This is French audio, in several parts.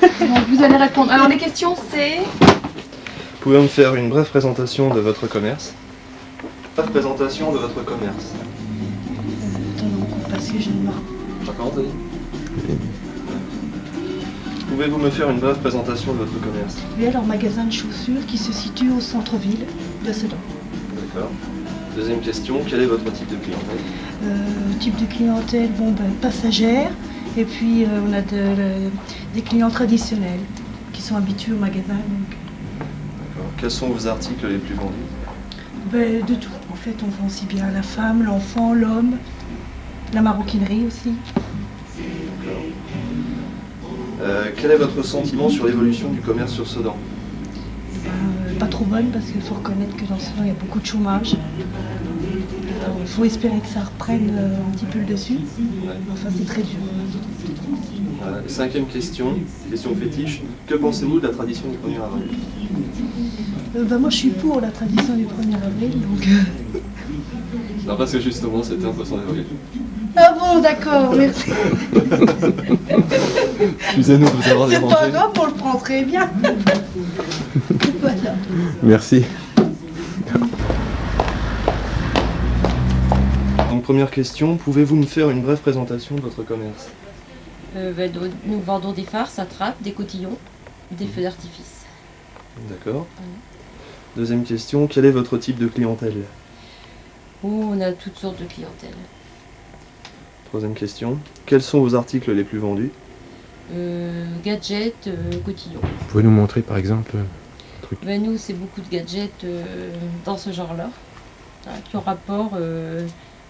Donc vous allez répondre. Alors les questions c'est... Pouvez-vous me faire une brève présentation de votre commerce? Brève présentation de votre commerce. Attends, parce que je ne me rappelle. D'accord, vas-y. Pouvez-vous me faire une brève présentation de votre commerce? Oui, alors magasin de chaussures qui se situe au centre-ville de Sedan. D'accord. Deuxième question, quel est votre type de clientèle? Type de clientèle, passagère. Et puis on a des clients traditionnels qui sont habitués au magasin. Donc. D'accord. Quels sont vos articles les plus vendus? De tout. En fait, on vend aussi bien la femme, l'enfant, l'homme, la maroquinerie aussi. D'accord. Quel est votre sentiment sur l'évolution du commerce sur Sedan? Pas trop bonne parce qu'il faut reconnaître que dans Sedan il y a beaucoup de chômage. Il faut espérer que ça reprenne un petit peu le dessus. Ouais. Enfin, c'est très dur. Voilà. Et cinquième question, question fétiche. Que pensez-vous de la tradition du 1er avril? Moi je suis pour la tradition du 1er avril. Donc... Non, parce que justement c'était un poisson d'avril. Ah bon, d'accord, merci. Excusez-nous de vous avoir C'est dérangé. pas grave, on le prend très bien. Voilà. Merci. Donc première question, pouvez-vous me faire une brève présentation de votre commerce? Nous vendons des farces à trappe, des cotillons, des feux d'artifice. D'accord. Deuxième question, quel est votre type de clientèle? On a toutes sortes de clientèle. Troisième question, quels sont vos articles les plus vendus? Gadgets, cotillons. Vous pouvez nous montrer par exemple un truc? Nous, c'est beaucoup de gadgets dans ce genre-là, qui ont rapport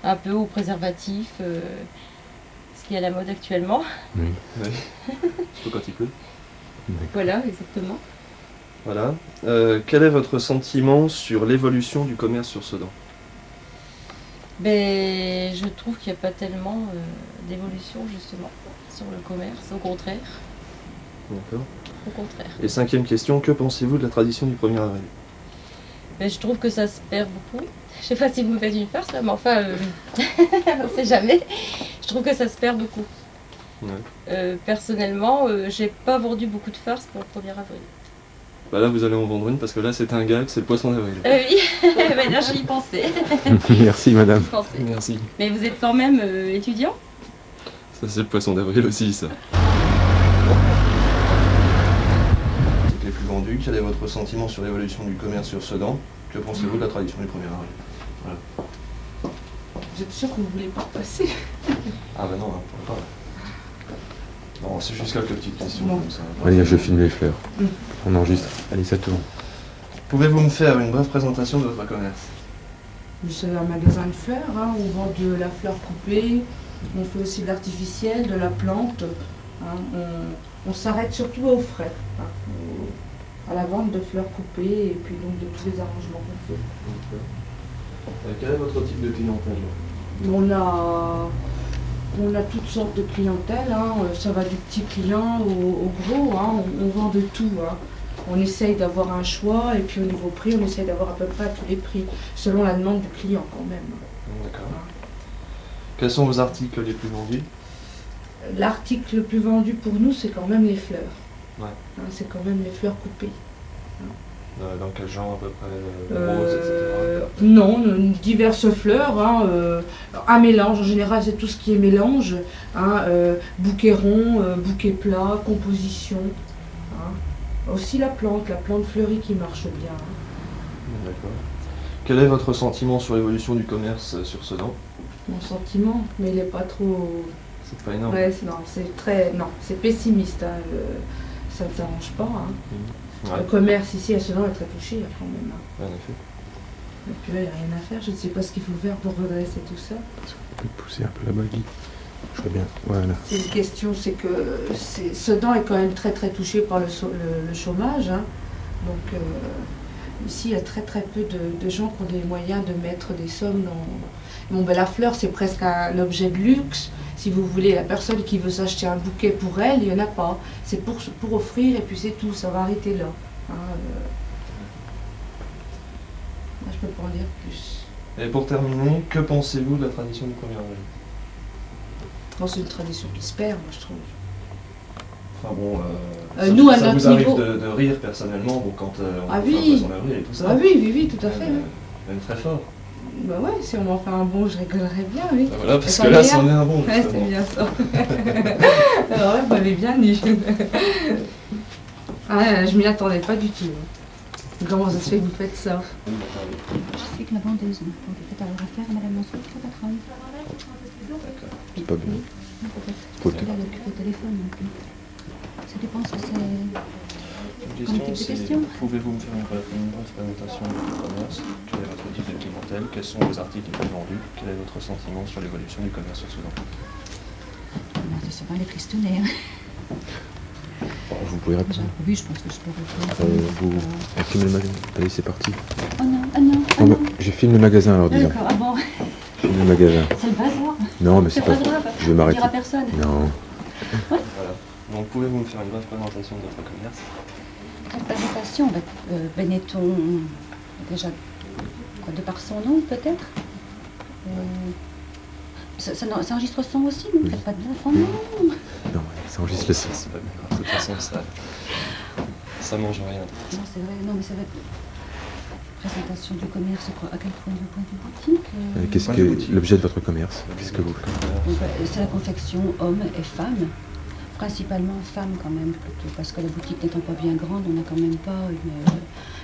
un peu au préservatif, ce qui est à la mode actuellement. Oui. Oui. Faut quand il pleut. Voilà, exactement. Voilà. Quel est votre sentiment sur l'évolution du commerce sur Sedan? Je trouve qu'il n'y a pas tellement d'évolution justement sur le commerce, au contraire. D'accord. Au contraire. Et cinquième question, que pensez-vous de la tradition du 1er avril? Je trouve que ça se perd beaucoup. Je sais pas si vous me faites une farce là, mais enfin, on sait jamais. Je trouve que ça se perd beaucoup. Ouais. Personnellement, j'ai pas vendu beaucoup de farces pour le 1er avril. Bah là vous allez en vendre une parce que là c'est un gag, c'est le poisson d'avril. Oui, là j'y pensais. Merci madame. J'y pensais. Merci. Mais vous êtes quand même étudiant? Ça c'est le poisson d'avril aussi ça. Les plus vendus, quel est votre sentiment sur l'évolution du commerce sur Sedan? Que pensez-vous de la tradition du 1er avril? Voilà. Vous êtes sûr que vous voulez pas passer? Ah bah non, on peut pas. Non, c'est juste quelques petites questions Bon. comme ça. Allez, je filme les fleurs. On enregistre. Allez, ça tourne. Pouvez-vous me faire une brève présentation de votre commerce? C'est un magasin de fleurs, on vend de la fleur coupée, on fait aussi de l'artificiel, de la plante. On s'arrête surtout aux frais, à la vente de fleurs coupées et puis donc de tous les arrangements qu'on fait. Quel est votre type de clientèle? On a toutes sortes de clientèle, ça va du petit client au gros, on vend de tout. On essaye d'avoir un choix et puis au niveau prix, on essaye d'avoir à peu près à tous les prix, selon la demande du client quand même. D'accord. Quels sont vos articles les plus vendus? L'article le plus vendu pour nous, c'est quand même les fleurs. Ouais. C'est quand même les fleurs coupées. Dans quel genre à peu près? Rose, etc. Non, diverses fleurs, un mélange, en général c'est tout ce qui est mélange, bouquet rond, bouquet plat, composition. Aussi la plante fleurie qui marche bien. D'accord. Quel est votre sentiment sur l'évolution du commerce sur Sedan? Mon sentiment, mais il n'est pas trop... C'est pas énorme. Ouais, c'est pessimiste, ça ne s'arrange pas. Ouais. Le commerce ici à Sedan est très touché quand même. En effet. Et puis là, il n'y a rien à faire, je ne sais pas ce qu'il faut faire pour redresser tout ça. On peut pousser un peu la baguille. Je vois bien. Voilà. C'est une question, c'est que Sedan est quand même très très touché par le chômage. Donc ici, il y a très très peu de gens qui ont des moyens de mettre des sommes dans... la fleur, c'est presque un objet de luxe. Si vous voulez, la personne qui veut s'acheter un bouquet pour elle, il n'y en a pas. C'est pour offrir et puis c'est tout, ça va arrêter là. Moi, je peux pas en dire plus. Et pour terminer, que pensez-vous de la tradition du 1er avril? C'est une tradition qui se perd, moi, je trouve. Enfin bon, nous, à ça notre vous arrive niveau- de rire personnellement bon, quand on Ah fait un oui. poisson d'avril et tout ça. Ah oui, oui, oui, tout à fait. Oui. Même très fort. Bah ouais, si on m'en fait un bon, je rigolerais bien, oui. Bah voilà, parce Ça que là, m'énerve. c'en est un bon. Ouais, c'est justement. bien ça. Alors là, vous m'avez bien eu. Ah, je m'y attendais pas du tout. Comment ça se fait que vous faites ça? Je suis que la vendeuse, donc peut-être avoir affaire à Madame Monceau, votre patronne. C'est pas bien. Peut-être. Faut Parce qu'il a le téléphone non plus. Ça dépend si c'est. Une Comme type de question, question. c'est pouvez-vous me faire une brève présentation de votre commerce? Quel est votre type de clientèle? Quels sont vos articles les plus vendus? Quel est votre sentiment sur l'évolution du commerce sur Sedan? Non, c'est pas les tristonnés. Hein. Vous pouvez répondre. Oui, je pense que je peux répondre. On filme le magasin. Allez, c'est parti. Oh non, ah non, ah Non, non. mais je filme le magasin alors, disons. D'accord, ah bon, Je filme le magasin. c'est le bazar. Non, mais C'est c'est pas pas. grave. Je vais On m'arrêter. dira personne. Non. Voilà. Donc pouvez-vous me faire une brève présentation de votre commerce? La présentation, Benetton, déjà, quoi, de par son nom peut-être. Ça enregistre son aussi, ne me faites pas de blague. Oh non. Non, ça enregistre le son. C'est pas bien grave, de toute façon, ça mange rien. Non, c'est vrai, non, mais ça va être présentation du commerce, quoi. À quel point du point de boutique Qu'est-ce Point de que boutique. l'objet de votre commerce? Qu'est-ce que vous faites? Donc, c'est la confection hommes et femmes, principalement femmes quand même, plutôt, parce que la boutique n'étant pas bien grande, on n'a quand même pas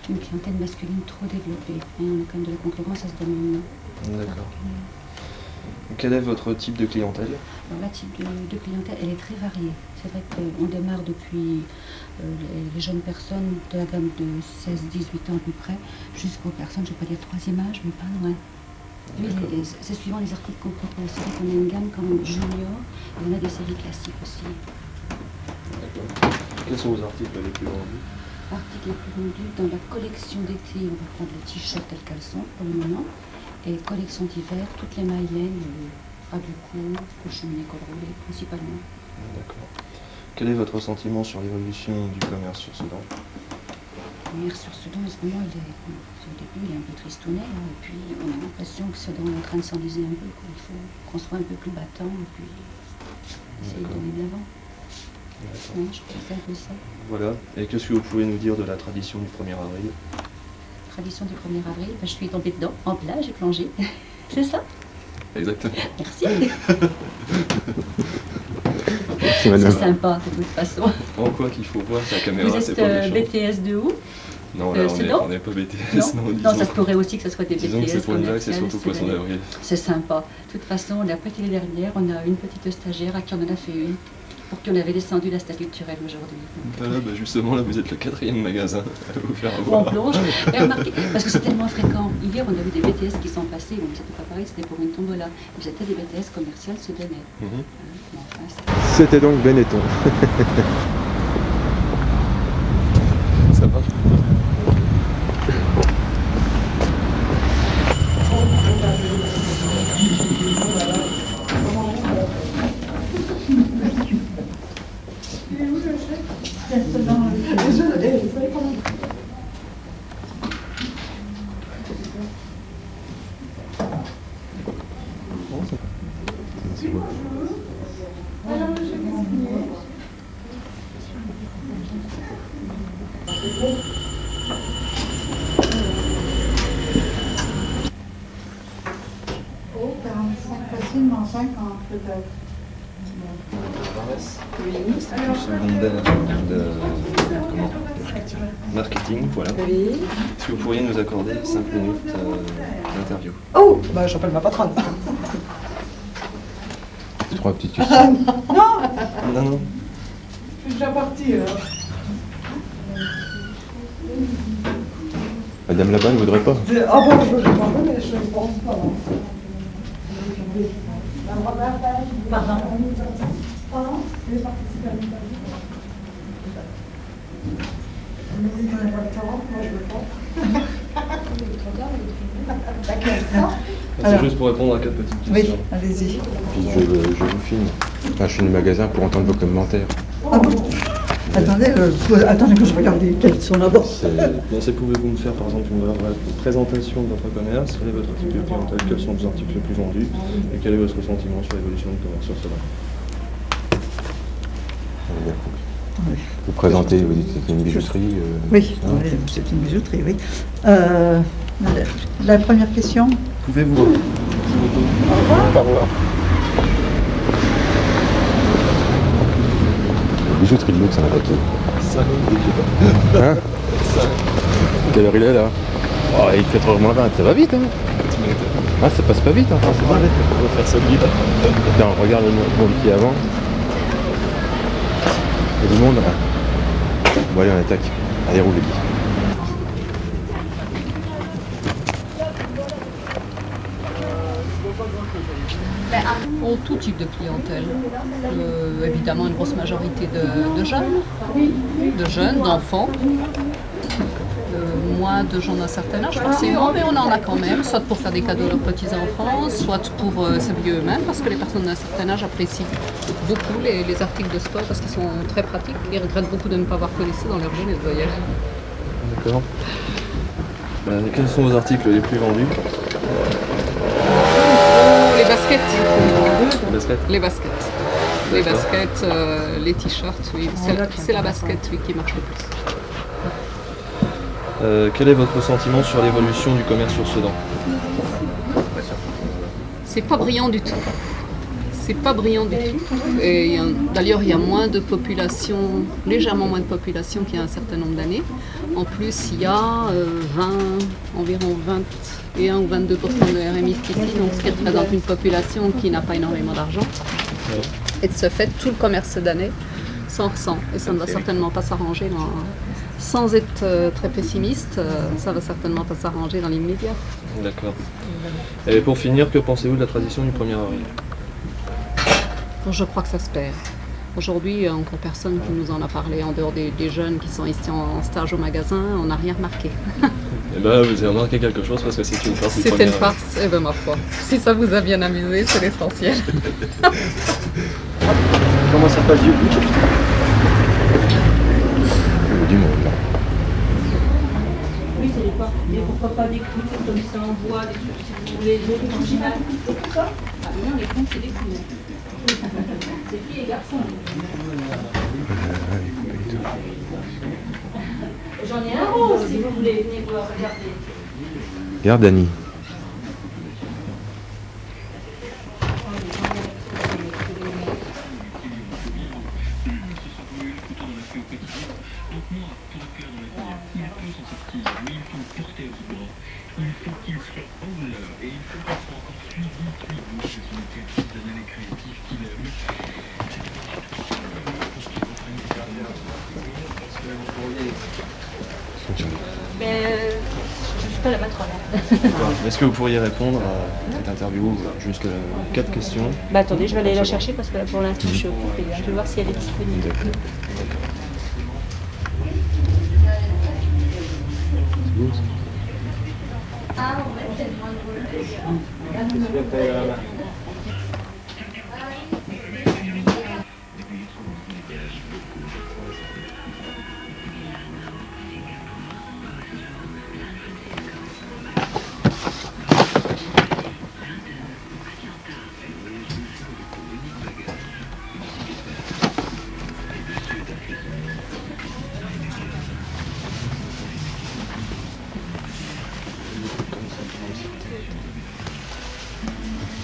une clientèle masculine trop développée. Hein, on a quand même de la concurrence à ce domaine-là. D'accord. Quel est votre type de clientèle? Alors, la type de clientèle, elle est très variée. C'est vrai qu'on démarre depuis les jeunes personnes de la gamme de 16-18 ans à peu près, jusqu'aux personnes, je ne vais pas dire troisième âge, mais pas loin. Oui, c'est suivant les articles qu'on propose. C'est vrai qu'on a une gamme quand même junior, et on a des séries classiques aussi. D'accord. Quels sont vos articles les plus vendus? Articles les plus vendus dans la collection d'été, on va prendre les t-shirts et le caleçon pour le moment. Et collection d'hiver, toutes les maïennes, à du court, cochonnier, col roulé, principalement. D'accord. Quel est votre sentiment sur l'évolution du commerce sur Sedan? Hier sur Sedan, en ce moment, au début, il est un peu tristounet, hein, et puis on a l'impression que Sedan est en train de s'enliser un peu, qu'il faut qu'on soit un peu plus battant, et puis essayer de donner de l'avant. D'accord. Ouais, je pense que c'est un peu ça. Voilà. Et qu'est-ce que vous pouvez nous dire de la tradition du 1er avril? Tradition du 1er avril, ben, je suis tombée dedans, en plat, j'ai plongé. C'est ça? Exactement. Merci. Merci, C'est madame. sympa, de toute façon. En quoi qu'il faut voir sa caméra, Vous c'est êtes pas méchant. BTS de où? Non, là, Sedan on n'est pas BTS. Non, Non, non, ça disons, se pourrait aussi que ce soit des BTS. disons que c'est pour une blague, c'est commerciales, surtout poisson d'avril. C'est sympa. De toute façon, on a prêté les dernières, on a une petite stagiaire à qui on en a fait une, pour qui on avait descendu la statue culturelle aujourd'hui. Voilà, bah justement, là, vous êtes le 4e magasin à vous faire Où on avoir. plonge. Et remarquez, parce que c'est tellement fréquent. Hier, on a vu des BTS qui sont passés, donc c'était pas pareil, c'était pour une tombola. Mais c'était des BTS commerciales soudanais. Mhm. Mais enfin, c'est- C'était donc Benetton. Ça marche? C'est bon. Oh, 45, facilement 50 peut-être. Secondaire de comment? Marketing, voilà. Oui. Est-ce que vous pourriez nous accorder 5 minutes d'interview? Oh, bah j'appelle ma patronne. 3 petites questions. Non, non. Je suis déjà partie alors. Madame là-bas ne voudrait pas. Ah bon, je ne pas, mais je ne pense pas. Pardon. Pardon? Je vais participer à l'interview. Elle me dit qu'on n'a pas le temps, moi je veux pas. D'accord. C'est Alors. juste pour répondre à 4 petites Oui, questions. allez-y. Puis je vous filme. Enfin, je filme le magasin pour entendre vos commentaires. Ah bon? Attendez que je regarde les questions d'abord. Bon, pouvez-vous me faire par exemple une brève présentation de votre commerce? Quel est votre type de clientèle? Quels sont vos articles les plus vendus? Et quel est votre sentiment sur l'évolution du commerce sur cela? J'avais bien compris. Oui. Vous présentez, vous dites que c'est une bijouterie. Oui, hein. oui, c'est une bijouterie, oui. La première question. Pouvez-vous Au revoir. Bijouterie de luxe, ça n'a pas qui. 5 minutes. Hein Quelle heure il est là? Oh, il fait 4h moins 20, ça va vite, hein? Ah, ça passe pas vite, hein, c'est bon. On va faire ça vite. Tiens, regarde le monde qui est avant. Il y a du monde là. Bon, allez, on attaque. Allez, roule les billes. Oh, tout type de clientèle. Évidemment, une grosse majorité de jeunes, d'enfants. Moins de gens d'un certain âge forcément, mais on en a quand même, soit pour faire des cadeaux à leurs petits-enfants, soit pour s'habiller eux-mêmes, parce que les personnes d'un certain âge apprécient beaucoup les articles de sport parce qu'ils sont très pratiques. Ils regrettent beaucoup de ne pas avoir connu ça dans leur jeunesse d'ailleurs. D'accord. Quels sont vos articles les plus vendus? Les baskets. Les baskets. Les baskets. Les baskets, les t-shirts, oui. C'est la basket oui, qui marche le plus. Quel est votre sentiment sur l'évolution du commerce sur Sedan? C'est pas brillant du tout. C'est pas brillant du tout. Et d'ailleurs, il y a moins de population, légèrement moins de population qu'il y a un certain nombre d'années. En plus, il y a environ 21 ou 22% de RMI ici, donc ce qui représente une population qui n'a pas énormément d'argent. Et de ce fait, tout le commerce d'année s'en ressent. Et ça ne va certainement pas s'arranger sans être très pessimiste, ça va certainement pas s'arranger dans l'immédiat. D'accord. Et pour finir, que pensez-vous de la tradition du 1er avril? Je crois que ça se perd. Aujourd'hui, encore personne qui nous en a parlé, en dehors des jeunes qui sont ici en stage au magasin, on n'a rien remarqué. Eh ben, vous avez remarqué quelque chose parce que c'est une farce du 1er C'était une avril. farce, eh ben ma foi. Si ça vous a bien amusé, c'est l'essentiel. Comment ça passe du coup? Il y a du monde là. Oui, c'est les portes. Et pourquoi pas des clous comme ça en bois, des trucs, si vous voulez, des originales. Ah non, les clous, c'est des clous. C'est filles et garçons. J'en ai un rose, si vous voulez, venez voir, regardez. Regarde Dani. Mais je suis pas la patronne. Est-ce que vous pourriez répondre à cette interview jusqu'à 4 questions? Bah attendez, je vais aller la chercher parce que là pour l'instant je suis occupée. Je vais voir si elle est disponible.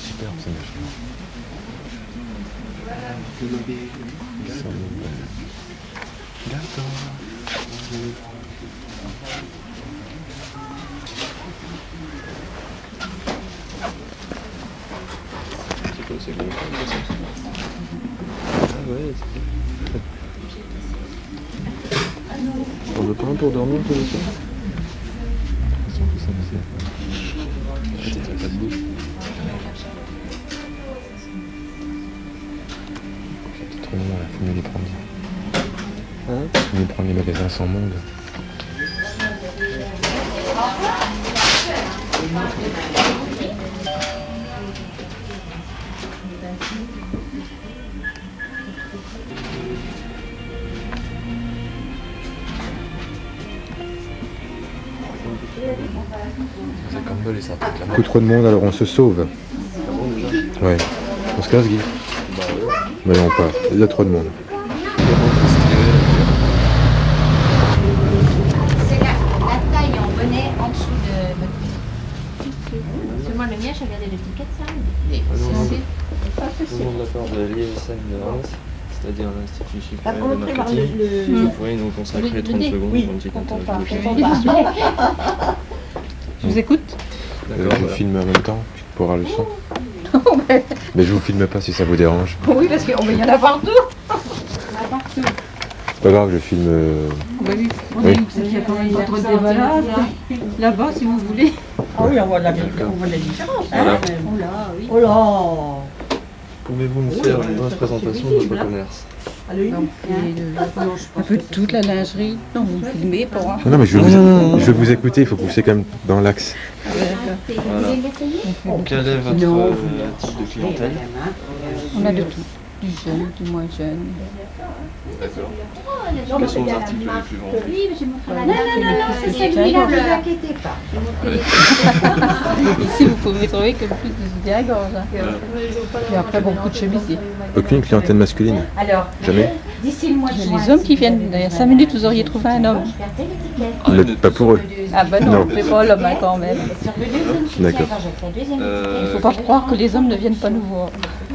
Super, c'est méchant. C'est quoi, c'est bon? Ah ouais, on veut pas un pour dormir pour le soir? T'as pas de bouche. C'est trop loin, il faut mieux les prendre. Hein? Il faut mieux prendre les magasins sans monde. C'est comme ça les sorties là. Beaucoup trop de monde, alors on se sauve. Ouais. On se casse, Guy? Bah ouais. Mais non, pas. Il y a trop de monde. Il y a beaucoup de stylés. j'ai regardé l'étiquette, ça. Nous venons de la part de l'ISM de Reims, c'est-à-dire l'Institut T'as supérieur de montré marketing. le- Vous pouvez nous consacrer 30 secondes pour une petite interview. Je vous écoute. D'accord, Je voilà. filme en même temps, tu pourras le son. Mais je vous filme pas si ça vous dérange. Oui, parce qu'il y en a partout. C'est pas grave, je filme. Oui. Oui. Il y a quand même pas trop de débat là-bas, si vous voulez. Ah oui, on voit la D'accord. différence. Voilà. Hein. Oh là, oui. Oh là. Pouvez-vous nous faire une brève présentation de votre commerce? Allez. Un peu de toute la lingerie. Non, vous me filmez pour moi. Non, mais je vais vous écouter, il faut pousser quand même dans l'axe. Voilà. Quel est votre type de clientèle? On a de tout. Du jeune, du moins jeune. D'accord. Quels sont vos articles les plus vendus? Oui, mais j'ai montré la Non, c'est c'est celui-là, celui-là, ne ne vous inquiétez pas. Ici, vous pouvez trouver que plus de soutien-gorge. Et après, beaucoup de chemisiers. Aucune clientèle masculine. Alors, Jamais. d'ici le mois de Il y a juin. les hommes qui viennent. Dans 5 minutes, vous auriez trouvé un homme. Regardez l'étiquette. Vous n'êtes pas pour eux. Ah ben non, Non. c'est pas l'homme hein, quand même. Sur le deuxième soutien, D'accord. quand j'ai fait la deuxième Il étiquette, faut pas croire que les hommes ne viennent pas nous voir.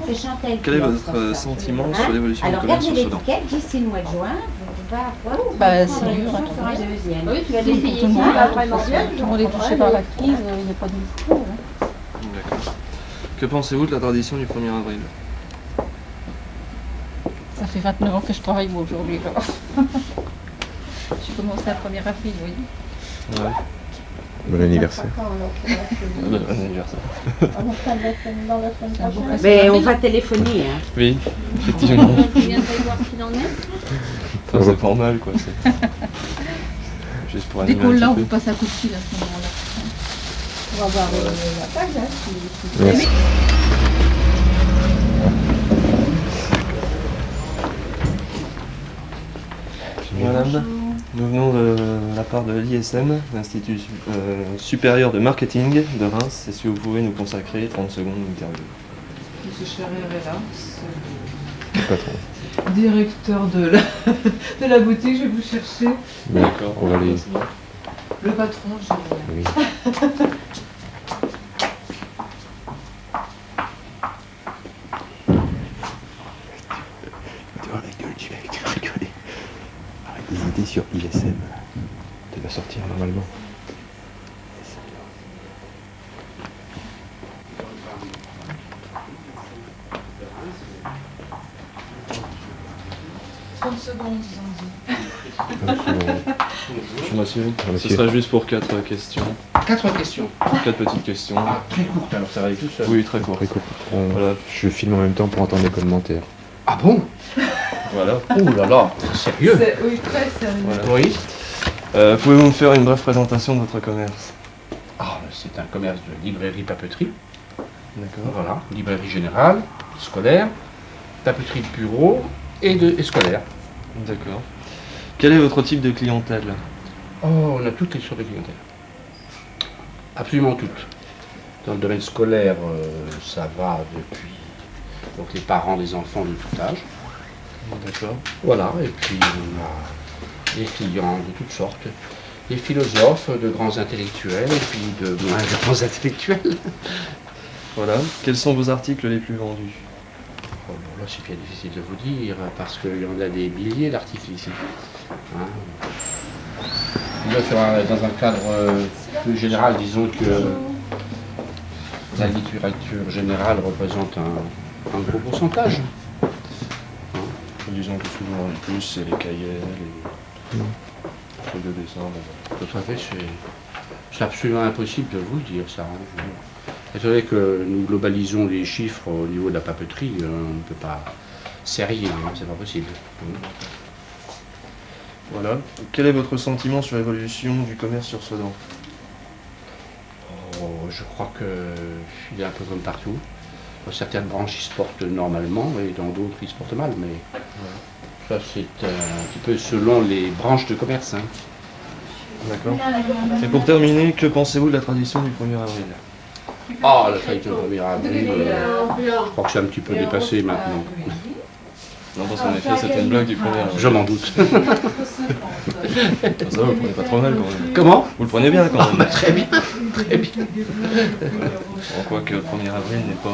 c'est Chantal Quel est qui votre offre ça. sentiment Hein? sur l'évolution du Alors, commerce regardez sur Sedan? l'étiquette, d'ici le mois de juin, vous va avoir Bah, prendre c'est une dur, option hein, sur un deuxième. Oui, tu vas Pour tout l'essayer le monde, ça. tout le monde est touché par la crise, il n'y a pas de mystère. Hein. D'accord. Que pensez-vous de la tradition du 1er avril? Ça fait 29 ans que je travaille moi aujourd'hui. alors. J'ai commencé à 1er avril, oui. Ouais. Bon anniversaire. Bon anniversaire. Mais on va téléphoner. Hein. Oui, effectivement. Tu viendrais voir ce qu'il en est. Enfin, c'est pas mal, quoi. C'est juste pour Dès animer qu'on un l'a, on petit vous peu. passe un coup de fil à ce moment-là. On va voir la page. Hein, Merci. Madame, nous venons de la part de l'ISM, l'Institut supérieur de marketing de Reims. Est-ce que vous pouvez nous consacrer 30 secondes d'interview? Monsieur Charrier-Vella, Le patron. directeur de la boutique, je vais vous chercher. D'accord. On va les. Le patron, j'ai... Oui. Tu vois la gueule, tu vas rigoler. Arrête des idées sur ISM. Tu vas sortir normalement. Monsieur, Monsieur. ce sera juste pour 4 questions. 4 questions. 4 petites questions. Ah, très courtes, alors ça va aller tout seul. Oui, très court. Très court. Voilà. Je filme en même temps pour entendre les commentaires. Ah bon? Voilà. Oh là là, c'est sérieux. Oui, très sérieux. Voilà. Oui. Pouvez-vous me faire une brève présentation de votre commerce? Ah, c'est un commerce de librairie-papeterie. D'accord. Voilà, librairie générale, scolaire, papeterie de bureau et scolaire. D'accord. Quel est votre type de clientèle? Oh, on a toutes les sortes de clientèle. Absolument toutes. Dans le domaine scolaire, ça va depuis donc les parents des enfants de tout âge. D'accord. Voilà, et puis on a des clients de toutes sortes. Des philosophes, de grands intellectuels et puis de moins grands intellectuels. Voilà. Quels sont vos articles les plus vendus? Oh, bon, là, c'est bien difficile de vous dire parce qu'il y en a des milliers d'articles ici. Hein. Dans un cadre plus général, disons que la littérature générale représente un gros pourcentage. Disons que souvent le plus, c'est les cahiers, les trucs de dessin. Tout à fait, c'est absolument impossible de vous le dire, ça. Vous savez que nous globalisons les chiffres au niveau de la papeterie, on ne peut pas serrer, hein, c'est pas possible. Voilà. Quel est votre sentiment sur l'évolution du commerce sur Sedan? Oh, je crois qu'il est un peu comme partout. Dans certaines branches, ils se portent normalement et dans d'autres, ils se portent mal. Mais ça, c'est un petit peu selon les branches de commerce. Hein. D'accord. Et pour terminer, que pensez-vous de la tradition du 1er avril? Ah, la tradition du 1er avril, je crois que c'est un petit peu dépassé maintenant. Non, parce qu'en effet, c'était une blague du 1er avril. Je m'en doute. Ça va, vous le prenez pas trop mal quand même. Comment? Vous le prenez bien quand même. Très bien. très bien. On voit que le 1er avril n'est pas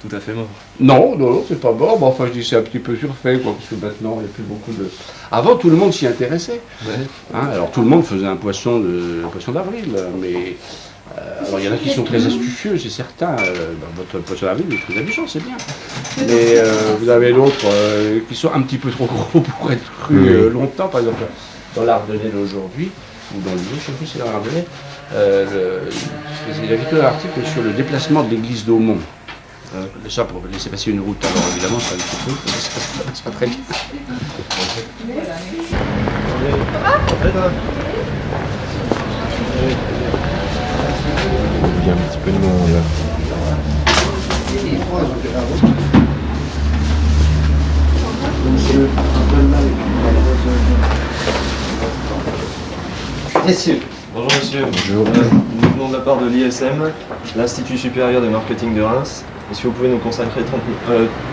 tout à fait mort. Non, c'est pas mort. Bon, enfin, je dis c'est un petit peu surfait, quoi, parce que maintenant, il n'y a plus beaucoup de... Avant, tout le monde s'y intéressait. Ouais. Hein, alors, tout le monde faisait un poisson d'avril, mais... alors, il y en a qui sont très astucieux, c'est certain. Votre poisson d'avril est très amusant, c'est bien. Mais vous avez d'autres qui sont un petit peu trop gros pour être crus longtemps. Par exemple, dans l'Ardennais d'aujourd'hui, ou dans le livre, je ne sais plus si c'est dans l'Ardennais, il y avait un article sur le déplacement de l'église d'Aumont. Ça pour laisser passer une route, alors évidemment, ça c'est pas très bien. Il y a un petit peu de monde là. Messieurs. Bonjour monsieur. Bonjour. Nous venons de la part de l'ISM, l'Institut supérieur de marketing de Reims. Est-ce que vous pouvez nous consacrer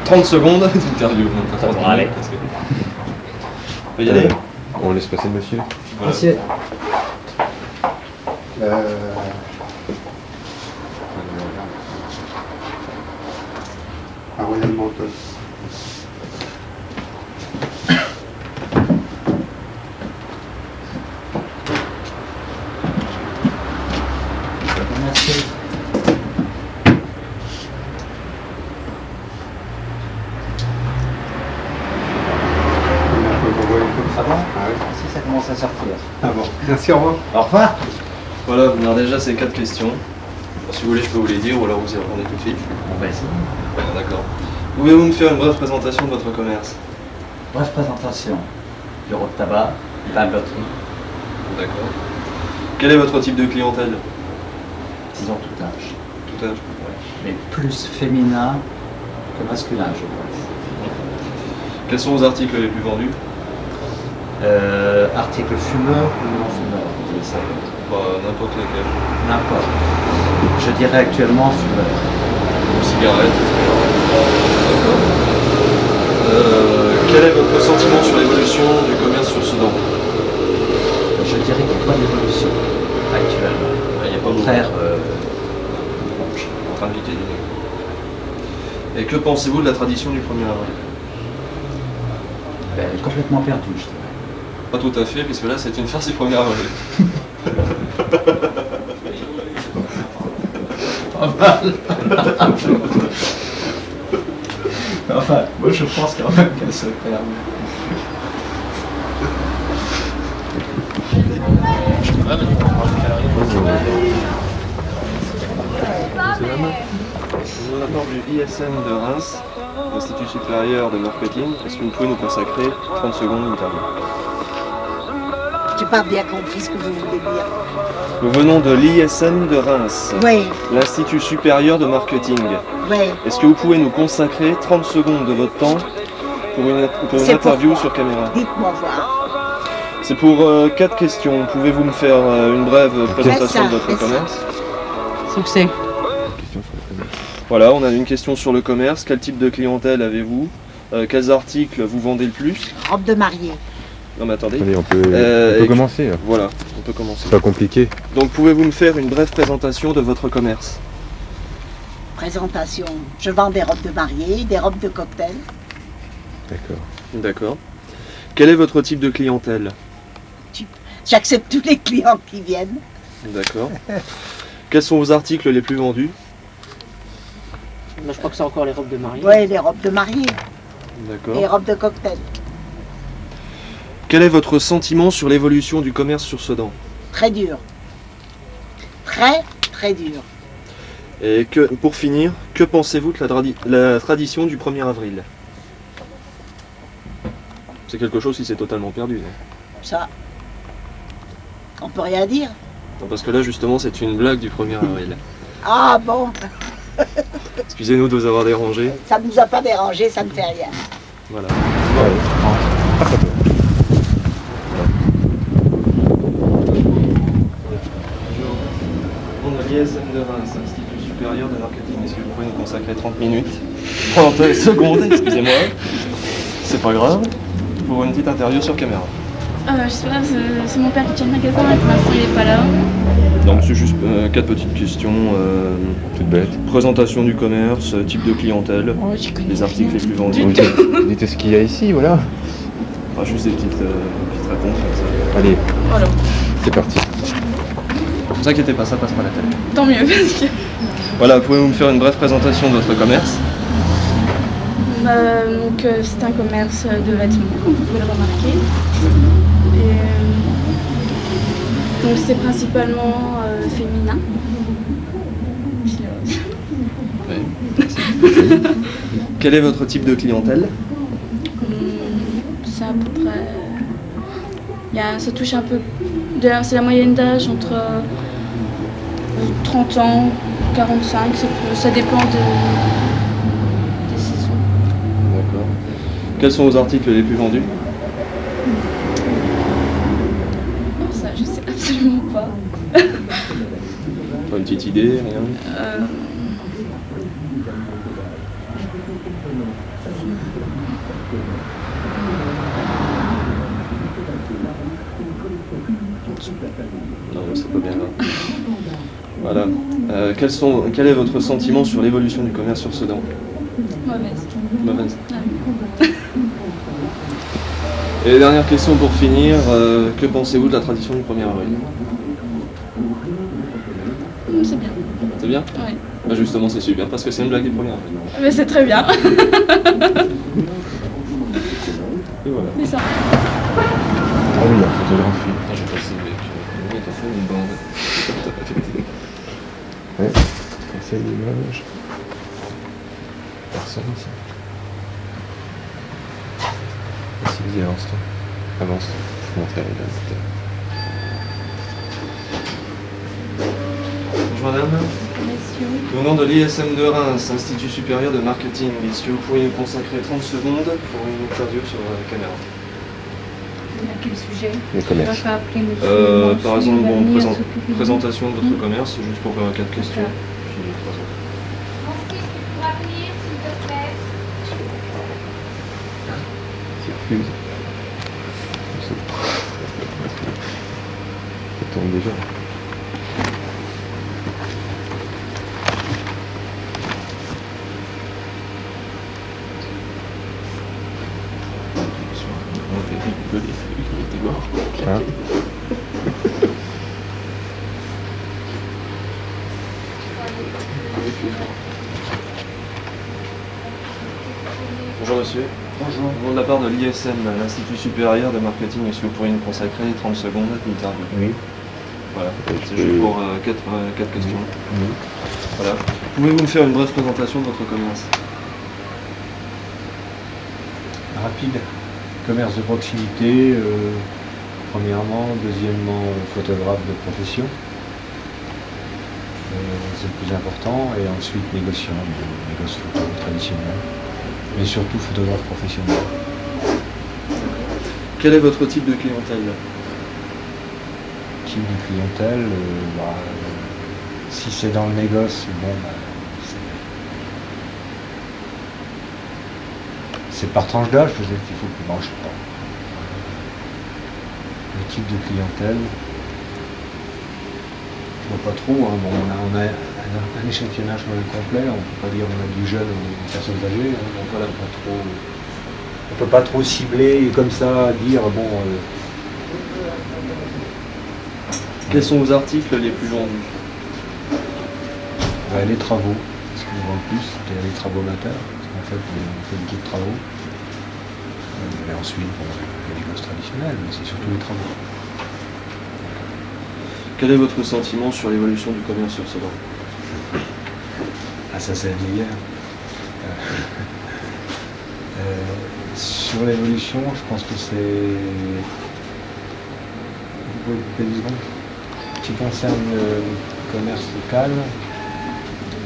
30 secondes d'interview? Allez. On peut y aller? On laisse passer le monsieur. Voilà. Monsieur. William Bolton. Merci. Ah bon? Si ça commence à sortir. Ah bon. Merci, au revoir. Au revoir. Voilà, alors déjà ces 4 questions. Alors, si vous voulez, je peux vous les dire ou alors vous y répondez tout de suite. On va essayer. D'accord. Pouvez-vous me faire une brève présentation de votre commerce? Bref présentation. Bureau de tabac, vin de loterie. D'accord. Quel est votre type de clientèle? Disons tout âge. Tout âge? Ouais. Mais plus féminin que masculin, je pense. Quels sont vos articles les plus vendus? Articles fumeurs ou non fumeurs, vous voulez savoir? Bah, n'importe lesquels. N'importe. Je dirais actuellement fumeurs. Cigarettes, etc. D'accord. Quel est votre sentiment sur l'évolution du commerce sur Sedan? Je dirais qu'il n'y a pas d'évolution actuellement. Il n'y a pas Au contraire, en train de quitter du nez. Et que pensez-vous de la tradition du 1er avril? complètement perdu, je dirais. Pas tout à fait, puisque là c'est une farce du 1er avril. Pas mal. Enfin, moi je pense quand même qu'elle se perd. De la part du ISM de Reims, l'Institut supérieur de marketing, est-ce que vous pouvez nous consacrer 30 secondes d'interview? J'ai pas bien compris ce que vous voulez dire. Nous venons de l'ISM de Reims, Oui, l'Institut supérieur de marketing. oui. Est-ce que vous pouvez nous consacrer 30 secondes de votre temps pour une C'est interview pourquoi. sur caméra? Dites-moi voir. C'est pour 4 questions. Pouvez-vous me faire une brève présentation de votre Fais ça. commerce? Succès. Question sur le commerce. Voilà, on a une question sur le commerce. Quel type de clientèle avez-vous? Quels articles vous vendez le plus? Robe de mariée. Non mais attendez. Allez, on peut commencer là. Voilà, on peut commencer. C'est pas compliqué. Donc pouvez-vous me faire une brève présentation de votre commerce? Présentation. Je vends des robes de mariée, des robes de cocktail. D'accord. D'accord. Quel est votre type de clientèle? J'accepte tous les clients qui viennent. D'accord. Quels sont vos articles les plus vendus? Là, je crois que c'est encore les robes de mariée. Oui, les robes de mariée et les D'accord. robes de cocktail. Quel est votre sentiment sur l'évolution du commerce sur Sedan? Très dur. Très, très dur. Et que, pour finir, que pensez-vous de la tradition du 1er avril? C'est quelque chose qui s'est totalement perdu, non? Ça, on peut rien dire. Non, parce que là, justement, c'est une blague du 1er avril. Ah bon, Excusez-nous de vous avoir dérangé. ça ne nous a pas dérangé, ça ne fait rien. Voilà. On a l'ISM de Reims, Institut supérieur de marketing. Est-ce que vous pouvez nous consacrer 30 minutes 30 secondes, excusez-moi. C'est pas grave. Pour une petite interview sur caméra. Je sais pas, c'est mon père qui tient le magasin et pour l'instant il n'est pas là. Donc c'est juste 4 petites questions. Toutes bêtes. Présentation du commerce, type de clientèle, les articles les plus vendus. Dites ce qu'il y a ici, voilà. Juste des petites réponses comme ça. Allez, Voilà. c'est parti. Ne vous inquiétez pas, ça passe pas la tête. Tant mieux parce que... Voilà, pouvez-vous me faire une brève présentation de votre commerce? Donc c'est un commerce de vêtements, comme vous pouvez le remarquer. Et, donc c'est principalement féminin. Quel est votre type de clientèle? C'est à peu près... ça touche un peu... C'est la moyenne d'âge entre 30 ans, 45, ça dépend des saisons. D'accord. Quels sont vos articles les plus vendus? Ça, je sais absolument pas. Pas une petite idée, rien? Non, c'est pas bien là. Voilà. Quel est votre sentiment sur l'évolution du commerce sur Sedan? Mauvaise. Et dernière question pour finir, que pensez-vous de la tradition du 1er avril? C'est bien. C'est bien? Oui. Bah justement c'est super parce que c'est une blague du 1er avril. Mais c'est très bien. Et voilà. C'est ça. Ah oui, la photographie. J'ai passé avec une bande. Ouais, conseil d'image. Personne ici. Vas-y, avance-toi. Avance. Je vais montrer là. Bonjour madame. Au nom de l'ISM de Reims, Institut supérieur de marketing, est-ce que vous pourriez nous consacrer 30 secondes pour une interview sur la caméra? À quel sujet? Le commerce. Par exemple, présentation de votre commerce, juste pour 4 questions. Puis 3 autres. Refuse. Ça tourne déjà. Hein? Bonjour monsieur. Bonjour. De la part de l'ISM, l'Institut supérieur de marketing, est-ce que vous pourriez nous consacrer 30 secondes d'interview? Oui. Voilà, c'est juste pour 4 questions. Oui. Voilà. Pouvez-vous me faire une brève présentation de votre commerce? Rapide. Commerce de proximité, premièrement. Deuxièmement, photographe de profession. C'est le plus important. Et ensuite, négociant, négoce photo traditionnel. Mais surtout photographe professionnel. Quel est votre type de clientèle? Type de clientèle, si c'est dans le négoce, bon, c'est par tranche d'âge peut-être qu'il faut que je sais pas. Le type de clientèle, je vois pas trop. Hein. Bon, on a un échantillonnage quand même complet, on peut pas dire on a du jeune ou des personnes âgées. Hein. Donc voilà, on peut pas trop cibler et comme ça dire bon. Quels sont vos articles les plus vendus? Les travaux, ce qu'on vend le plus, c'est les travaux amateurs. En fait, on fait beaucoup de travaux. Et ensuite, bon, les négoces traditionnels, mais c'est surtout les travaux. Quel est votre sentiment sur l'évolution du commerce sur Sedan? Ah, ça c'est la hier. Sur l'évolution, je pense que c'est... Vous pouvez couper 10 secondes. En ce qui concerne le commerce local,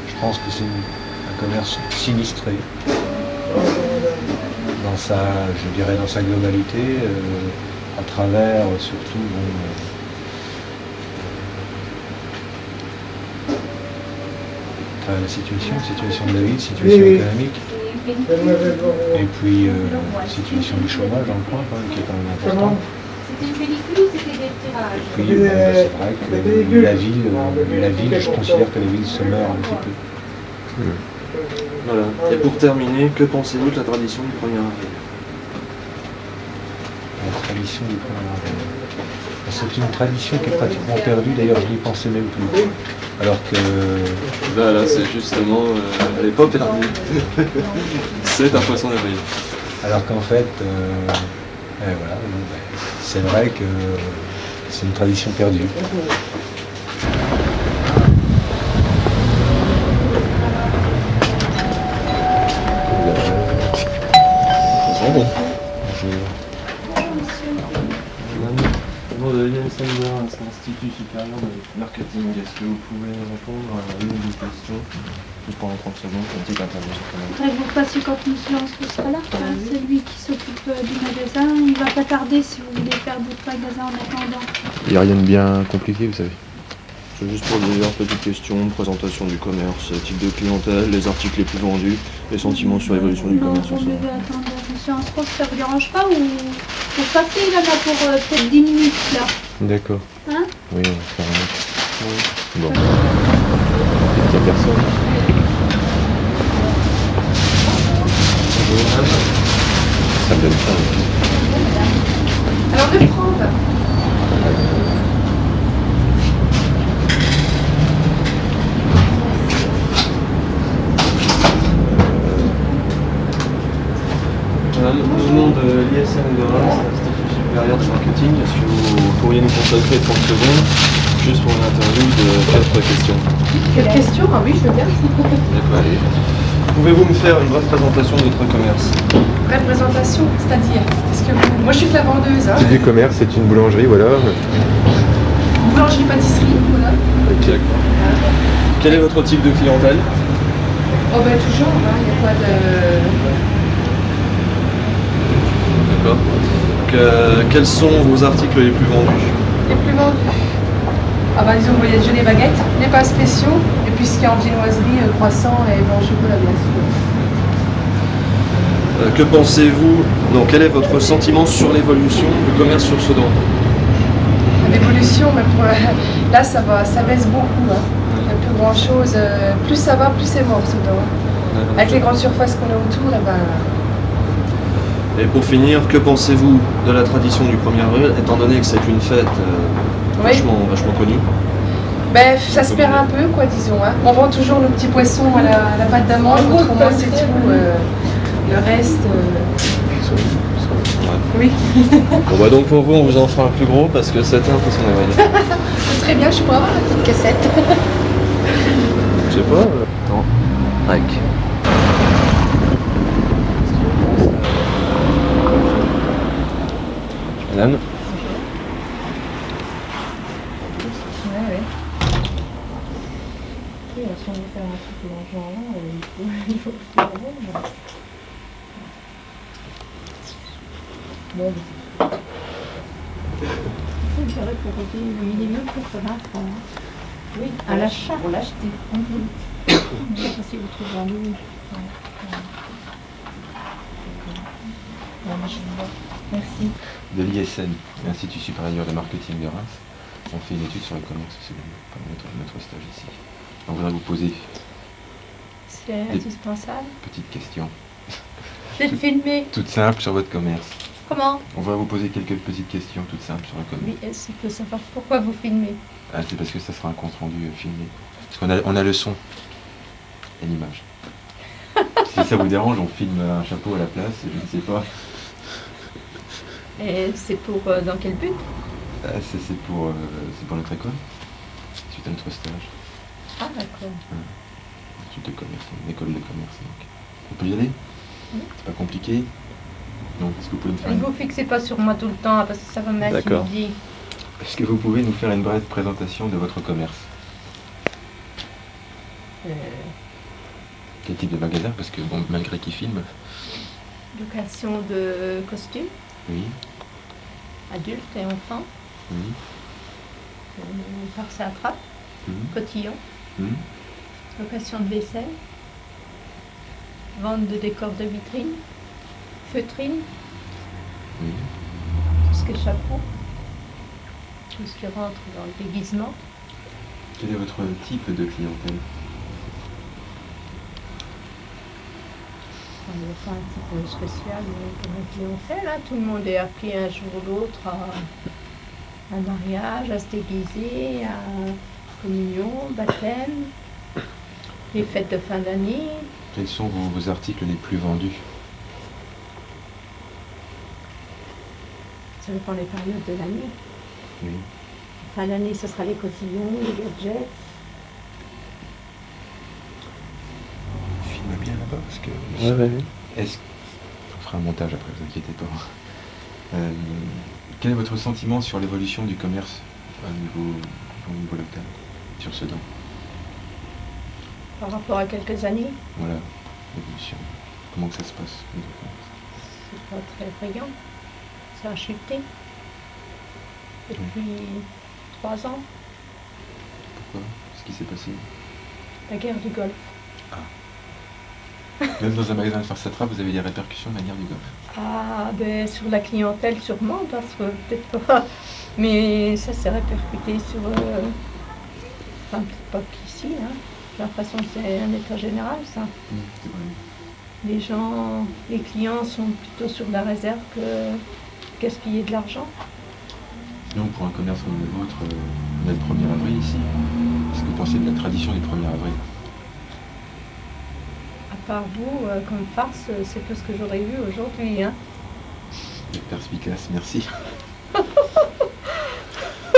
je pense que c'est un commerce sinistré. Dans sa globalité, à travers surtout la situation de la ville, situation économique, et puis situation du chômage dans le coin quand même, qui est quand même important. C'était une pellicule ou c'était des tirages? Oui, c'est vrai que la ville, je considère que la ville se meurt un petit peu. Voilà. Et pour terminer, que pensez-vous de la tradition du 1er avril? La tradition du 1er avril. C'est une tradition qui est pratiquement perdue, d'ailleurs je n'y pensais même plus. Alors que... Là, c'est justement, elle n'est pas perdue. C'est un poisson d'avril. Alors qu'en fait, voilà, c'est vrai que c'est une tradition perdue. Bon. Bonjour. De l'ISM de Reims, l'Institut supérieur de marketing. Est-ce que vous pouvez répondre à une ou deux questions pendant 30 secondes, une petite intervention quand même. Je voudrais que vous fassiez quand M. Lancelot sera là. C'est lui qui s'occupe du magasin. Il va pas tarder si vous voulez faire d'autres magasins en attendant. Il n'y a rien de bien compliqué, vous savez. C'est juste pour dire, petite question, présentation du commerce, type de clientèle, les articles les plus vendus, les sentiments sur l'évolution du commerce. Non, vous devez attendre. M. Lancelot, ça vous dérange pas ou vous passez là pour peut-être 10 minutes là? D'accord. Hein? Oui, on va faire un autre. Oui. Bon. Il n'y a personne. Ça me donne faim. Alors de prendre. Au nom de l'ISM de Reims, l'Institut supérieur de marketing, est-ce que vous pourriez nous consacrer 30 secondes juste pour une interview de 4 questions? Quelle question? Ah oui, je veux bien. D'accord, allez. Pouvez-vous me faire une brève présentation de votre commerce? Brève présentation, c'est-à-dire moi je suis de la vendeuse. Hein. C'est du commerce, c'est une boulangerie, voilà. Boulangerie-pâtisserie, voilà. Ok. Quel est votre type de clientèle? Oh ben tout genre, il n'y a pas de... D'accord. Quels sont vos articles les plus vendus? Les plus vendus? Ah bah disons, il y a déjà les baguettes, les pains spéciaux, et puis ce qu'il y a en viennoiserie, croissant et blanc au chocolat bien sûr. Que pensez-vous, non, quel est votre sentiment sur l'évolution du commerce sur Sedan? L'évolution, mais là ça va, ça baisse beaucoup. Hein. Il n'y a plus grand chose. Plus ça va, plus c'est mort Sedan. Avec les grandes surfaces qu'on a autour, et ben... Et pour finir, que pensez-vous de la tradition du 1er avril, étant donné que c'est une fête vachement connue? Ben, ça se perd un peu, quoi, disons. Hein. On vend toujours nos petits poissons à la pâte d'amande, autrement c'est tout. Le reste... Oui. Bon bah donc pour vous, on vous en fera un plus gros parce que c'était un peu son avril. C'est très bien, je peux avoir la petite cassette. Je sais pas. Non. Rec. Madame. Ouais. Oui, si on veut faire un truc dans ce genre-là, il faut faire bon. Bon. Il faudrait proposer le minimum pour 20 francs. Oui, à l'achat. Pour l'acheter. Je ne sais pas si vous trouvez en ligne. Merci. De l'ISN, l'Institut supérieur de marketing de Reims, on fait une étude sur le commerce pendant notre stage ici. On voudrait vous poser C'est indispensable. Petite question. Je vais te filmer. Toute simple sur votre commerce. Comment? On va vous poser quelques petites questions toutes simples sur le commerce. Oui, est-ce que je peux savoir pourquoi vous filmez? Ah, c'est parce que ça sera un compte rendu filmé. Parce qu'on a le son et l'image. Si ça vous dérange, on filme un chapeau à la place, je ne sais pas. Et c'est pour dans quel but? C'est pour notre école, suite à notre stage. Ah d'accord. Études de commerce, une école de commerce. Donc. On peut y aller? Oui. C'est pas compliqué? Donc, est-ce que vous pouvez me faire Ne vous fixez pas sur moi tout le temps parce que ça va m'intimider. Est-ce que vous pouvez nous faire une brève présentation de votre commerce? Quel type de magasin? Parce que bon, malgré qu'il filme. Location de costumes. Oui. Adultes et enfants. Oui. Farce à trappe. Cotillon. Location de vaisselle. Vente de décors de vitrine. Feutrine. Oui. Tout ce qui est chapeau. chose qui rentre dans le déguisement. Quel est votre type de clientèle? On n'est pas un type spécial comme la clientèle, hein. Tout le monde est appelé un jour ou l'autre à un mariage, à se déguiser, à communion, baptême, les fêtes de fin d'année. Quels sont vos articles les plus vendus? Ça dépend des périodes de l'année. Oui. Fin d'année, ce sera les cotillons, les gadgets. Filme bien là-bas parce que. Ouais. Est-ce on fera un montage après, vous inquiétez pas. Quel est votre sentiment sur l'évolution du commerce au niveau local, sur Sedan? Par rapport à quelques années, Voilà, l'évolution. Comment que ça se passe au niveau c'est pas très brillant. Ça a chuté depuis 3 ans, Pourquoi? Ce qui s'est passé? la guerre du Golfe. Même dans un magasin de farce attrape, vous avez des répercussions de la guerre du Golfe. Ah, ben sur la clientèle sûrement, parce que peut-être pas. Mais ça s'est répercuté sur. Enfin, peut-être pas qu'ici, hein. J'ai l'impression que c'est un état général, ça. C'est vrai. Les gens, les clients sont plutôt sur la réserve que gaspiller de l'argent. Donc pour un commerce comme le vôtre, on a le 1er avril ici. Qu'est-ce que vous pensez de la tradition du 1er avril? À part vous, comme farce, c'est tout ce que j'aurais vu aujourd'hui, hein. Vous êtes perspicace, merci.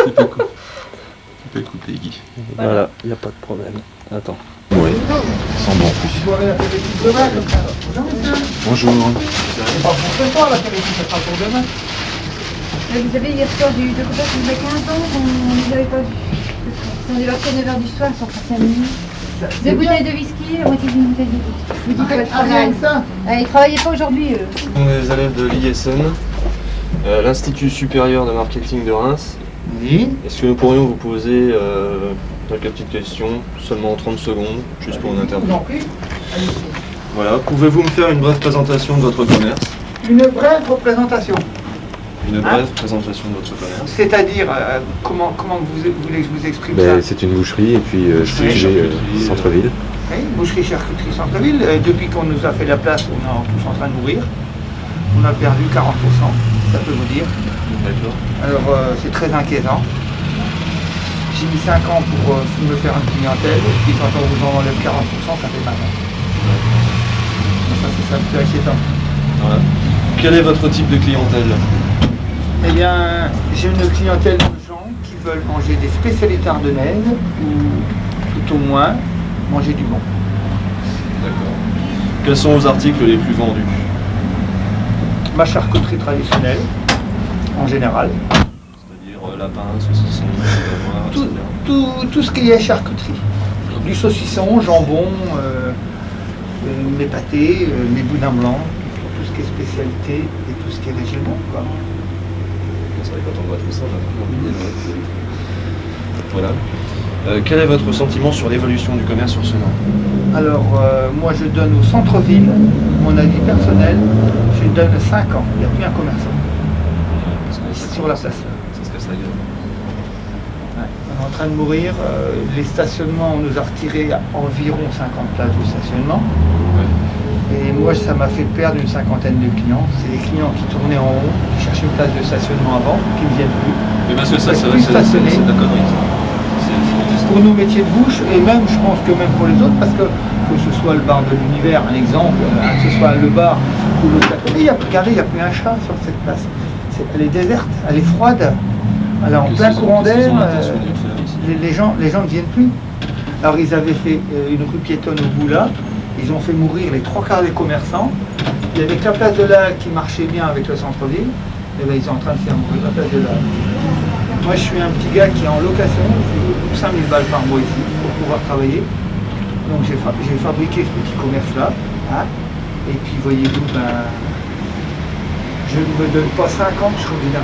Tu peux couper, Guy. Voilà, il n'y a pas de problème. Attends. Oui, sans bon en plus. Bonjour. C'est pas pour ce soir l'apéritif, ça sera pour demain. Vous avez hier soir du copain qui faisait 15 ans, on ne les avait pas vus. Ils sont débarqués à 9h du soir, ils sont partis à minuit. Deux bouteilles de whisky, la moitié d'une bouteille de whisky. Je vous dis pas le travail. Ils travaillaient pas aujourd'hui, eux. On est les élèves de l'ISM, l'Institut supérieur de marketing de Reims. Oui. Est-ce que nous pourrions vous poser quelques petites questions, seulement en 30 secondes, juste pour une interview? Voilà, pouvez-vous me faire une brève présentation de votre commerce? Une brève représentation. Une brève présentation de votre commerce. C'est-à-dire, comment vous voulez que je vous exprime ça? C'est une boucherie et puis située centre-ville. Oui, boucherie charcuterie centre-ville. Depuis qu'on nous a fait la place, on est tous en train de mourir. On a perdu 40%, ça peut vous dire. D'accord. Alors c'est très inquiétant. J'ai mis 5 ans pour me faire une clientèle, et puis quand on vous en enlève 40%, ça fait mal. Ça, c'est ça le plus inquiétant. Voilà. Quel est votre type de clientèle? Eh bien, j'ai une clientèle de gens qui veulent manger des spécialités ardennaises, ou tout au moins manger du bon. D'accord. Quels sont vos articles les plus vendus? Ma charcuterie traditionnelle, en général. C'est-à-dire lapin, saucisson, etc. Tout ce qui est charcuterie. Du saucisson, jambon, mes pâtés, mes boudins blancs, tout ce qui est spécialité et tout ce qui est régional, quoi. C'est vrai, quand on voit tout ça, on a vraiment envie de... Voilà. Quel est votre sentiment sur l'évolution du commerce sur Sedan? Alors, moi je donne au centre-ville, mon avis personnel, je donne 5 ans, il n'y a plus un commerçant. Sur la place. Ça se casse la gueule. Ouais. On est en train de mourir, les stationnements, on nous a retiré environ 50 places de stationnement. Et moi, ça m'a fait perdre une cinquantaine de clients. C'est des clients qui tournaient en rond, qui cherchaient une place de stationnement avant, qui ne viennent plus. Mais parce que ça, c'est vrai que c'est de la connerie. Pour nos métiers de bouche, et même, je pense que même pour les autres, parce que ce soit le bar de l'univers, un exemple, que ce soit le bar ou l'autre à côté, regardez, il n'y a plus un chat sur cette place. Elle est déserte, elle est froide, elle est en plein courant d'air, les gens ne viennent plus. Alors ils avaient fait une rue piétonne au bout là, ils ont fait mourir les 3/4 des commerçants. Il y avait que la place de la qui marchait bien avec le centre-ville, et bien ils sont en train de faire mourir la place de la. Moi je suis un petit gars qui est en location, j'ai 5 000 balles par mois ici pour pouvoir travailler. Donc j'ai fabriqué ce petit commerce là, hein, et puis voyez-vous, ben, je ne me donne pas 5 ans, je trouve bien.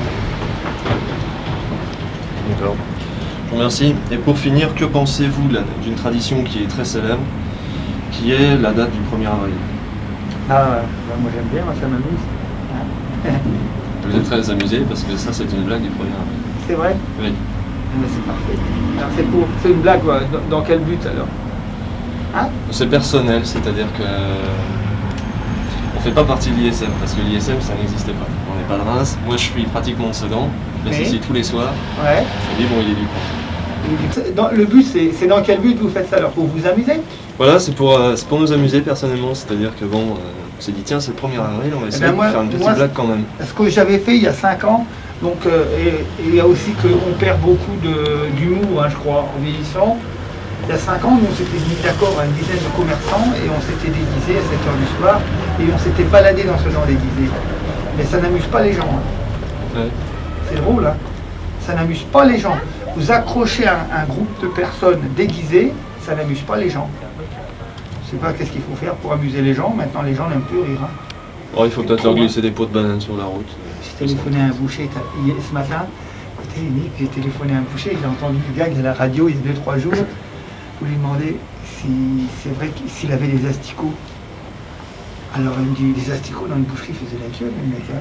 D'accord. Je vous remercie. Et pour finir, que pensez-vous d'une tradition qui est très célèbre, qui est la date du 1er avril? Ah, ben, moi j'aime bien, moi ça m'amuse. Hein. Vous êtes très amusé parce que ça c'est une blague du 1er avril. C'est vrai? Oui. C'est parfait. Alors c'est une blague, quoi. Dans quel but alors? Hein? C'est personnel, c'est-à-dire que on fait pas partie de l'ISM, parce que l'ISM ça n'existait pas. On n'est pas de Reims. Moi je suis pratiquement de Sedan, je fais ceci tous les soirs. Ouais. Je dis bon, il est du coin. Le but, c'est dans quel but vous faites ça alors? Pour vous amuser? Voilà, c'est pour nous amuser personnellement, c'est-à-dire que bon, on s'est dit tiens c'est le 1er avril, on va essayer de faire une petite blague quand même. Ce que j'avais fait il y a 5 ans, donc, et il y a aussi qu'on perd beaucoup d'humour, hein, je crois, en vieillissant. Il y a 5 ans, nous on s'était mis d'accord à une dizaine de commerçants et on s'était déguisés à 7h du soir et on s'était baladé dans ce genre déguisé. Mais ça n'amuse pas les gens. Hein. Ouais. C'est drôle, hein. Ça n'amuse pas les gens. Vous accrochez un groupe de personnes déguisées, ça n'amuse pas les gens. Je sais pas qu'est-ce qu'il faut faire pour amuser les gens. Maintenant, les gens n'aiment plus rire. Hein. Oh, il faut peut-être leur glisser des pots de banane sur la route. J'ai téléphoné à un boucher ce matin. Écoutez, Nick, j'ai téléphoné à un boucher. J'ai entendu le gag à la radio il y a 2-3 jours. Pour lui demander si c'est vrai s'il avait des asticots. Alors il me dit, des asticots dans une boucherie, il faisait la queue, le mec. Hein.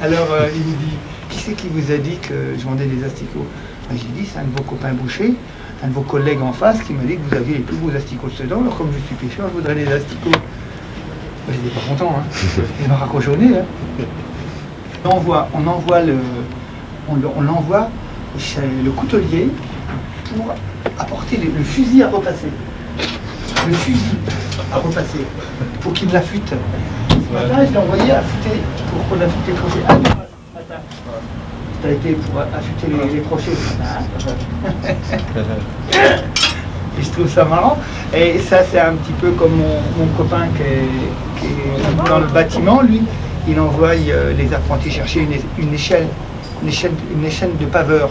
Alors il me dit, qui c'est qui vous a dit que je vendais des asticots? J'ai dit, c'est un de vos copains bouchers, un de vos collègues en face qui m'a dit que vous aviez les plus beaux asticots de Sedan. Alors comme je suis pêcheur, je voudrais des asticots. J'étais pas content, hein. Il m'a raccroché au nez. Hein. On l'envoie chez le coutelier pour apporter le fusil à repasser. Le fusil à repasser. Pour qu'il l'affûte. Ce matin, je l'ai envoyé affûter pour qu'on affûte les crochets. Ah, ce matin. Ça a été pour affûter les crochets ce matin. Et je trouve ça marrant. Et ça, c'est un petit peu comme mon copain qui est dans le bâtiment. Lui, il envoie les apprentis chercher une échelle de paveur.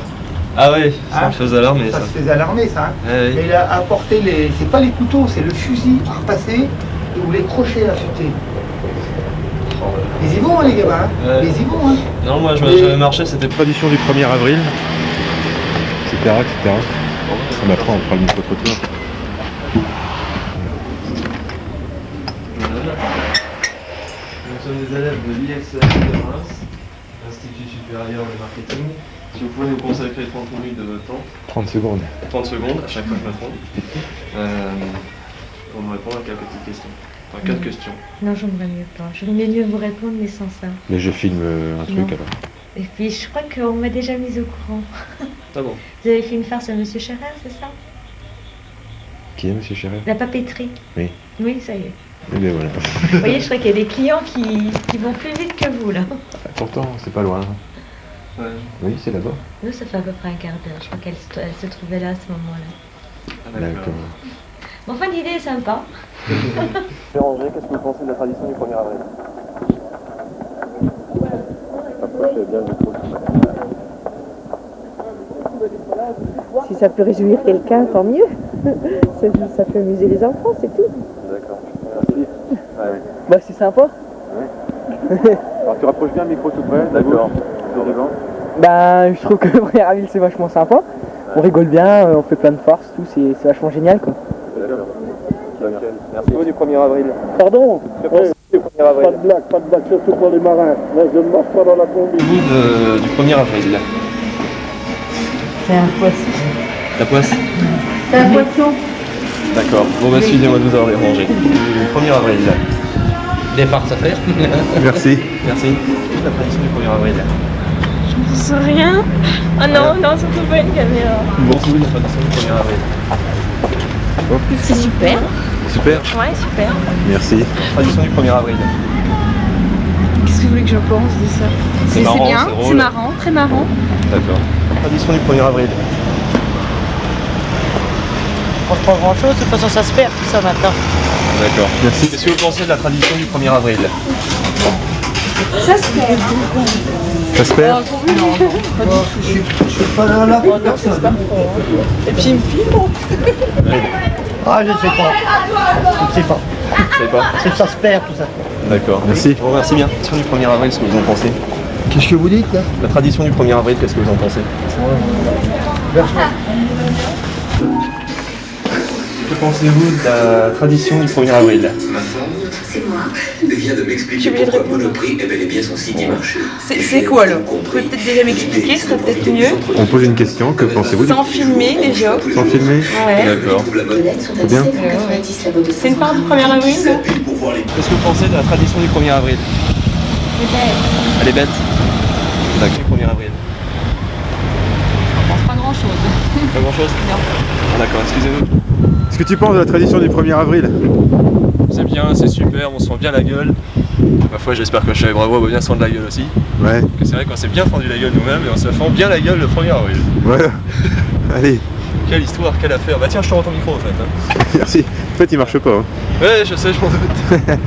Ah oui, ça me faisait alarmer ça. Ça se faisait alarmer ça. Hein. Oui. Et il a apporté c'est pas les couteaux, c'est le fusil à repasser ou les crochets à affûter. Les y vont, hein, les gamins. Hein. Les y vont. Hein. Non, moi j'avais marché, c'était tradition du 1er avril. Etc. On apprend, on fera le micro-trottoir. Nous sommes des élèves de l'ISM de Reims, Institut supérieur de marketing. Si vous pouvez nous consacrer 30 minutes de votre temps. 30 secondes. 30 secondes, à chaque fois que je me trompe. Pour nous répondre à quelques petites questions. Enfin, 4 questions. Non, j'aimerais mieux pas. J'aimerais mieux vous répondre, mais sans ça. Mais je filme un truc alors. Et puis, je crois qu'on m'a déjà mise au courant. Ah bon? Vous avez fait une farce à M. Scherer, c'est ça? Qui est M. Scherer? La papeterie. Oui. Oui, ça y est. Oui, mais voilà. Vous voyez, je crois qu'il y a des clients qui vont plus vite que vous, là. Pourtant, c'est pas loin. Ouais. Oui, c'est là-bas. Nous, ça fait à peu près un quart d'heure. Je crois qu'elle se trouvait là à ce moment-là. Ah, d'accord. Bon, enfin, l'idée est sympa. Béranger, qu'est-ce que vous pensez de la tradition du 1er avril? Approchez bien le micro. Si ça peut réjouir quelqu'un, tant mieux. Ça peut amuser les enfants, c'est tout. D'accord, merci. Ouais. Bah, c'est sympa. Ouais. Alors tu rapproches bien le micro tout près, d'accord. Bah, je trouve que le 1er avril c'est vachement sympa. Ouais. On rigole bien, on fait plein de farces, tout, c'est vachement génial quoi. D'accord. Merci beaucoup du 1er avril. Pardon? Ouais. Pas de blague, surtout pour les marins. Moi je ne marche pas dans la combi. Du 1er avril. C'est un poisson. La poisse? C'est un poisson. D'accord. Bon bah excusez-moi de vous avoir dérangé. Du 1er avril. Des farces à faire. Merci. Merci. La tradition du 1er avril. Je ne sais rien. Ah non, non, surtout pas une caméra. Beaucoup de la tradition du 1er avril. C'est super. Super. Ouais, super. Merci. Tradition du 1er avril. Qu'est-ce que vous voulez que je pense de ça? C'est marrant, bien, c'est marrant, très marrant. D'accord. Tradition du 1er avril. Je pense pas grand chose, de toute façon ça se perd tout ça maintenant. D'accord. Merci. Qu'est-ce que vous pensez de la tradition du 1er avril? Ça se perd. Ça se perd? Non, non, pas du tout. Je suis pas là pour personne. Et puis il me filme. Ah, je ne sais pas. Je ne sais pas. Je sais pas. C'est que ça se perd tout ça. D'accord. Merci. Je vous remercie bien. Sur du 1er avril, ce que vous en pensez? Qu'est-ce que vous dites là? La tradition du 1er avril, qu'est-ce que vous en pensez? Que pensez-vous de la tradition du 1er avril? C'est moi. Vient de m'expliquer pourquoi Monoprix est bel et bien son site marché. C'est quoi alors? Vous pouvez peut-être déjà m'expliquer, ce serait peut-être mieux. On pose une question, que pensez-vous? Sans filmer déjà. Sans filmer? Ouais. D'accord. C'est bien. C'est une part du 1er avril, ça? Qu'est-ce que vous pensez de la tradition du 1er avril? Elle est bête. D'accord, le 1er avril. Je pense pas grand-chose. Pas grand-chose? Non. Ah, d'accord, excusez-nous. Qu'est-ce que tu penses de la tradition du 1er avril? C'est bien, c'est super, on se rend bien la gueule. Ma foi, j'espère que Chat et Bravo va bien se rendre la gueule aussi. Ouais. C'est vrai qu'on s'est bien fendu la gueule nous-mêmes et on se fend bien la gueule le 1er avril. Voilà. Allez. Quelle histoire, quelle affaire. Bah tiens, je te rends ton micro en fait. Hein. Merci. En fait, il marche pas. Hein. Ouais, je sais, je m'en doute.